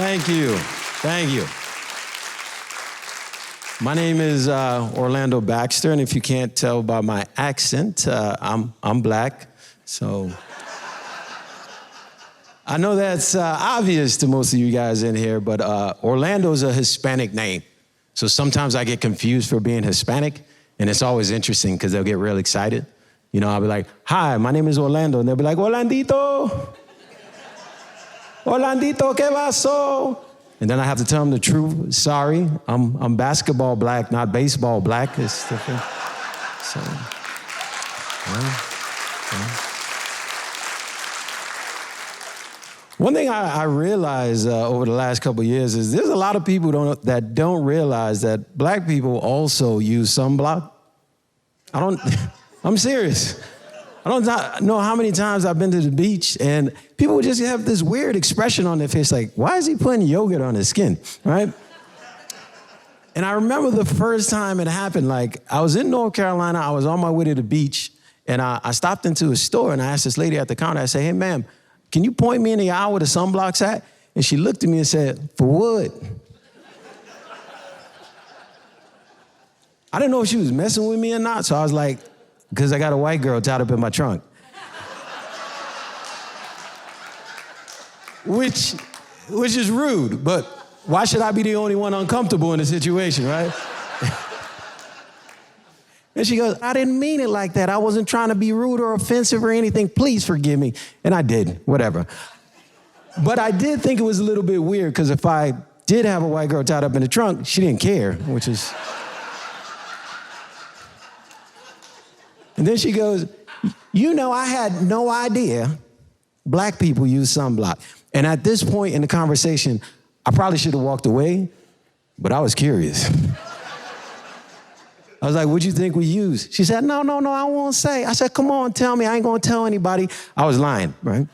Thank you. Thank you. My name is Orlando Baxter, and if you can't tell by my accent, I'm black. So I know that's obvious to most of you guys in here, but Orlando's a Hispanic name. So sometimes I get confused for being Hispanic, and it's always interesting because they'll get real excited. You know, I'll be like, hi, my name is Orlando. And they'll be like, Orlandito. Orlandito, ¿qué pasó? And then I have to tell them the truth. Sorry, I'm basketball black, not baseball black. It's different. So, yeah. One thing I realized over the last couple of years is there's a lot of people that don't realize that black people also use sunblock. I'm serious. I don't know how many times I've been to the beach and people just have this weird expression on their face like, why is he putting yogurt on his skin, right? And I remember the first time it happened, like I was in North Carolina, I was on my way to the beach, and I stopped into a store and I asked this lady at the counter, I said, hey ma'am, can you point me in the aisle where the sunblock's at? And she looked at me and said, for what? I didn't know if she was messing with me or not, so I was like, because I got a white girl tied up in my trunk. Which is rude, but why should I be the only one uncomfortable in the situation, right? And she goes, I didn't mean it like that. I wasn't trying to be rude or offensive or anything. Please forgive me. And I did, whatever. But I did think it was a little bit weird because if I did have a white girl tied up in the trunk, she didn't care, which is... And then she goes, you know, I had no idea black people use sunblock. And at this point in the conversation, I probably should have walked away, but I was curious. I was like, what'd you think we use? She said, no, I won't say. I said, come on, tell me. I ain't gonna tell anybody. I was lying, right?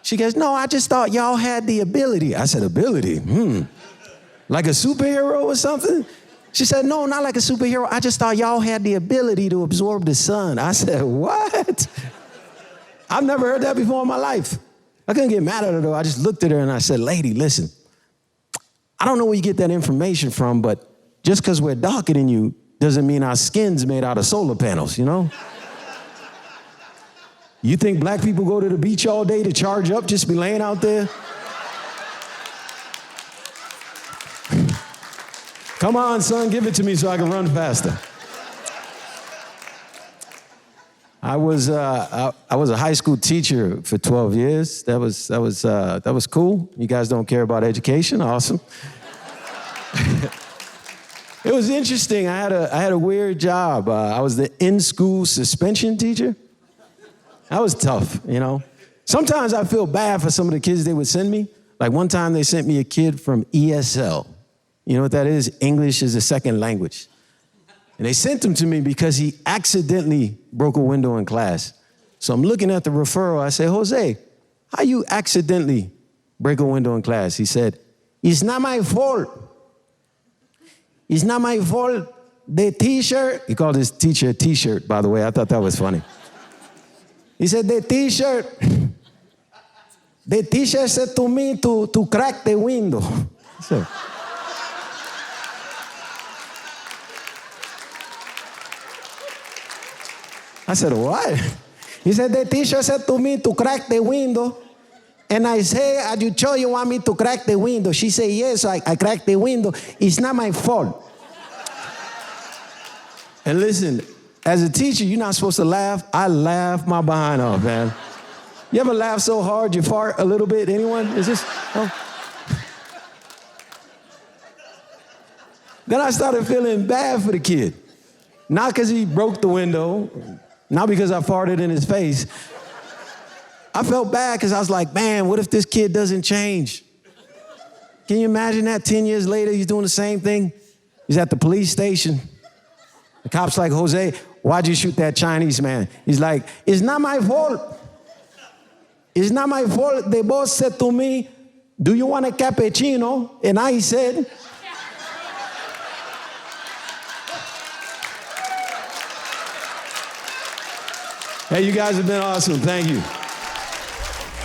She goes, no, I just thought y'all had the ability. I said, ability? Like a superhero or something? She said, no, not like a superhero. I just thought y'all had the ability to absorb the sun. I said, what? I've never heard that before in my life. I couldn't get mad at her, though. I just looked at her and I said, lady, listen, I don't know where you get that information from, but just because we're darker than you doesn't mean our skin's made out of solar panels, you know? You think black people go to the beach all day to charge up, just be laying out there? Come on, son, give it to me so I can run faster. I was a high school teacher for 12 years. That was cool. You guys don't care about education? Awesome. It was interesting. I had a weird job. I was the in-school suspension teacher. That was tough, you know. Sometimes I feel bad for some of the kids they would send me. Like one time they sent me a kid from ESL. You know what that is? English is a second language. And they sent him to me because he accidentally broke a window in class. So I'm looking at the referral. I say, Jose, how you accidentally break a window in class? He said, it's not my fault. It's not my fault. The t-shirt, he called his teacher a t-shirt, by the way. I thought that was funny. He said, the t-shirt said to me to crack the window. So, I said, what? He said, the teacher said to me to crack the window. And I say, are you sure you want me to crack the window? She said, yes, I cracked the window. It's not my fault. And listen, as a teacher, you're not supposed to laugh. I laughed my behind off, man. You ever laugh so hard you fart a little bit? Anyone? Is this? Oh. Then I started feeling bad for the kid. Not because he broke the window, not because I farted in his face. I felt bad because I was like, man, what if this kid doesn't change? Can you imagine that 10 years later, he's doing the same thing? He's at the police station. The cop's like, Jose, why'd you shoot that Chinese man? He's like, it's not my fault. It's not my fault. The boss said to me, do you want a cappuccino? And I said, hey, you guys have been awesome. Thank you.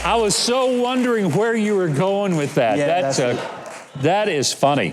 I was so wondering where you were going with that. Yeah, that is funny.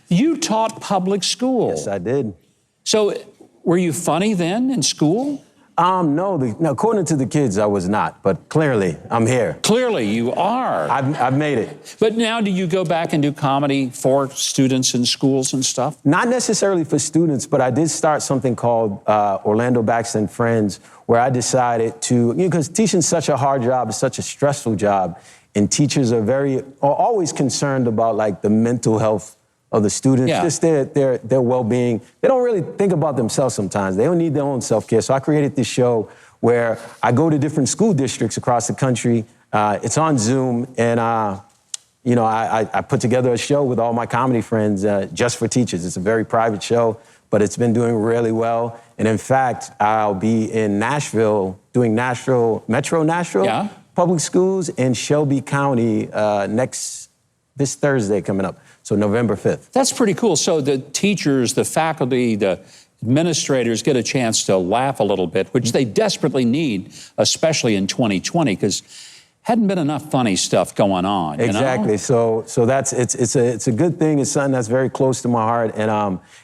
You taught public school. Yes, I did. So were you funny then in school? No, according to the kids, I was not, but clearly, I'm here. Clearly, you are. I've made it. But now do you go back and do comedy for students in schools and stuff? Not necessarily for students, but I did start something called Orlando Baxter and Friends, where I decided to, because teaching's such a hard job, it's such a stressful job, and teachers are always concerned about like the mental health of the students, just their well-being. They don't really think about themselves sometimes. They don't need their own self-care. So I created this show where I go to different school districts across the country. It's on Zoom, and I put together a show with all my comedy friends just for teachers. It's a very private show, but it's been doing really well. And in fact, I'll be in Nashville doing Metro Nashville public schools in Shelby County this Thursday coming up. So November 5th. That's pretty cool. So the teachers, the faculty, the administrators get a chance to laugh a little bit, which they desperately need, especially in 2020, because hadn't been enough funny stuff going on. Exactly. You know? So it's a good thing. It's something that's very close to my heart. And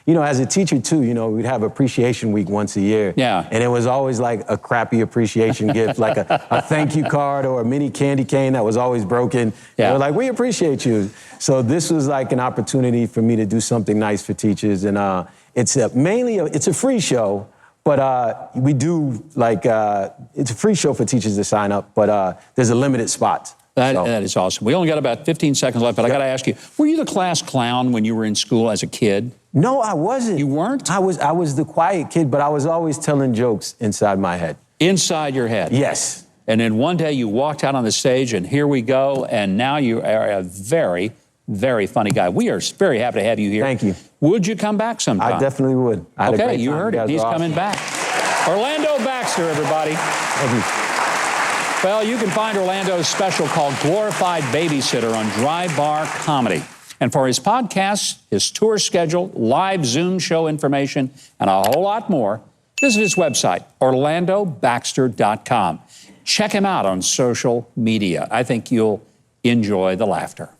as a teacher too, we'd have appreciation week once a year. Yeah. And it was always like a crappy appreciation gift, like a thank you card or a mini candy cane that was always broken. Yeah. They were like, we appreciate you. So this was like an opportunity for me to do something nice for teachers. And it's a free show. But we do, it's a free show for teachers to sign up, but there's a limited spot. That is awesome. We only got about 15 seconds left, but I got to ask you, were you the class clown when you were in school as a kid? No, I wasn't. You weren't? I was the quiet kid, but I was always telling jokes inside my head. Inside your head? Yes. And then one day you walked out on the stage, and here we go, and now you are a very, very funny guy. We are very happy to have you here. Thank you. Would you come back sometime? I definitely would. I had a great time. You heard it. He's coming back. Orlando Baxter, everybody. Thank you. Well, you can find Orlando's special called Glorified Babysitter on Dry Bar Comedy. And for his podcasts, his tour schedule, live Zoom show information, and a whole lot more, visit his website, orlandobaxter.com. Check him out on social media. I think you'll enjoy the laughter.